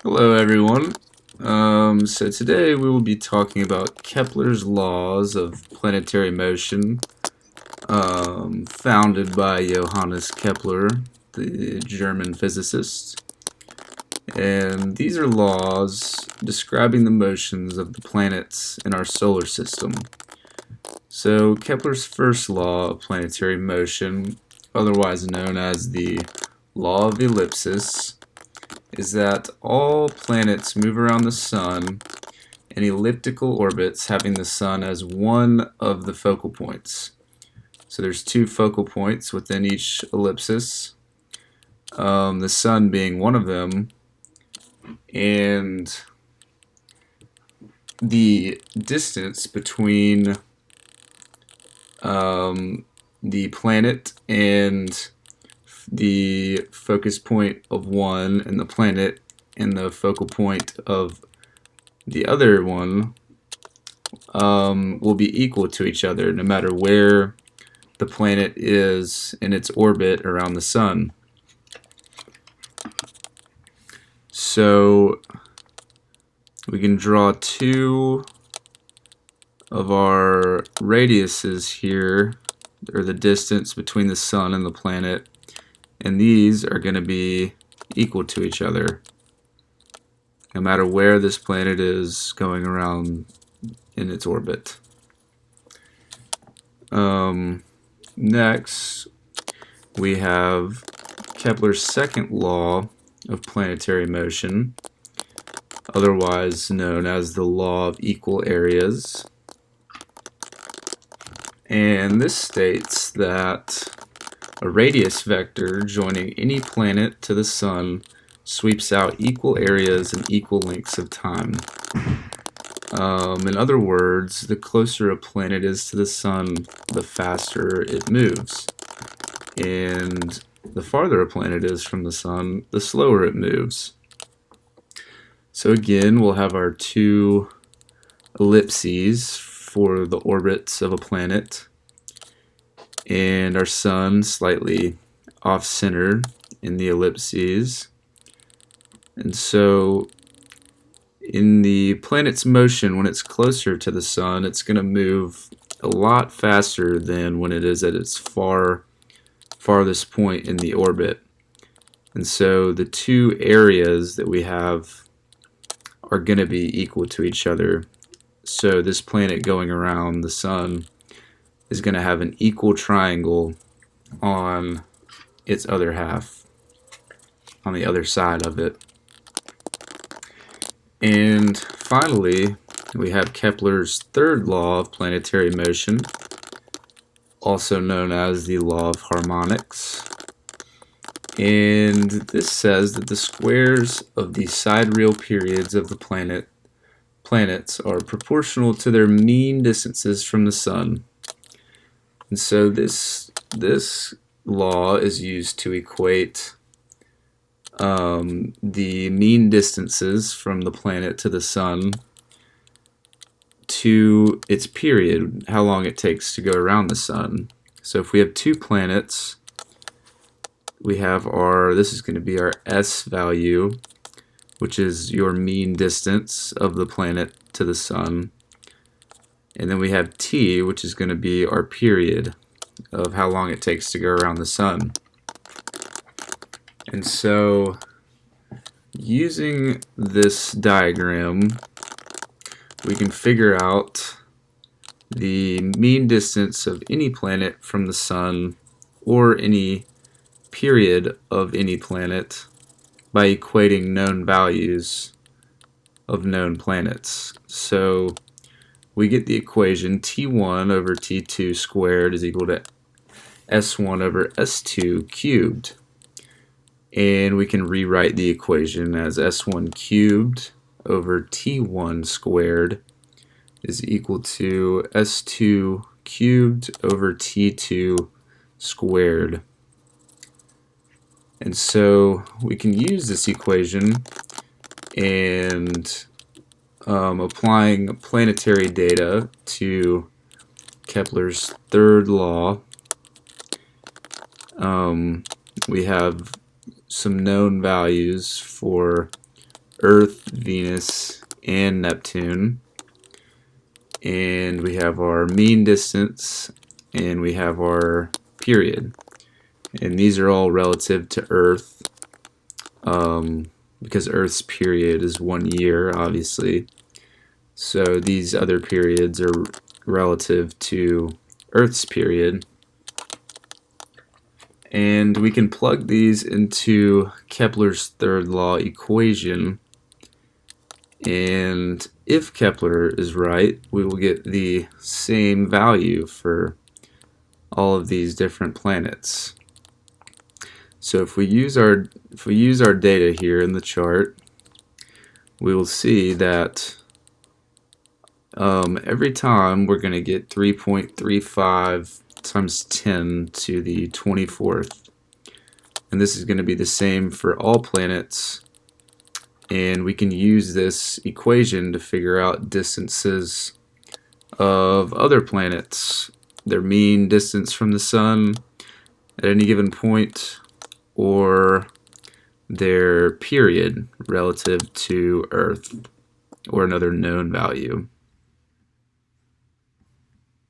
Hello everyone. So today we will be talking about Kepler's laws of planetary motion, founded by Johannes Kepler, the German physicist. And these are laws describing the motions of the planets in our solar system. So Kepler's first law of planetary motion, otherwise known as the law of ellipsis, is that all planets move around the Sun in elliptical orbits having the Sun as one of the focal points. So there's two focal points within each ellipsis, the Sun being one of them, and the distance between the planet and the focus point of one and the planet and the focal point of the other one will be equal to each other no matter where the planet is in its orbit around the Sun. So we can draw two of our radiuses here, or the distance between the Sun and the planet, and these are going to be equal to each other no matter where this planet is going around in its orbit. Next, we have Kepler's second law of planetary motion, otherwise known as the law of equal areas. And this states that a radius vector joining any planet to the Sun sweeps out equal areas and equal lengths of time. In other words, the closer a planet is to the Sun, the faster it moves. And the farther a planet is from the Sun, the slower it moves. So again, we'll have our two ellipses for the orbits of a planet, and our Sun slightly off-center in the ellipses. And so in the planet's motion, when it's closer to the Sun, it's going to move a lot faster than when it is at its farthest point in the orbit. And so the two areas that we have are going to be equal to each other. So this planet going around the Sun is going to have an equal triangle on its other half, on the other side of it. And finally, we have Kepler's third law of planetary motion, also known as the law of harmonics. And this says that the squares of the sidereal periods of the planets are proportional to their mean distances from the Sun. And so this law is used to equate the mean distances from the planet to the Sun to its period, how long it takes to go around the Sun. So if we have two planets, we have this is going to be our S value, which is your mean distance of the planet to the Sun. And then we have T, which is going to be our period of how long it takes to go around the Sun. And so, using this diagram, we can figure out the mean distance of any planet from the Sun, or any period of any planet, by equating known values of known planets. So we get the equation T1 over T2 squared is equal to S1 over S2 cubed. And we can rewrite the equation as S1 cubed over T1 squared is equal to S2 cubed over T2 squared. And so we can use this equation, and applying planetary data to Kepler's third law, we have some known values for Earth, Venus, and Neptune. And we have our mean distance, and we have our period. And these are all relative to Earth, because Earth's period is 1 year, obviously. So these other periods are relative to Earth's period. And we can plug these into Kepler's third law equation. And if Kepler is right, we will get the same value for all of these different planets. So if we use our data here in the chart, we will see that every time we're going to get 3.35 times 10 to the 24th, and this is going to be the same for all planets. And we can use this equation to figure out distances of other planets, their mean distance from the sun at any given point, or their period relative to Earth, or another known value.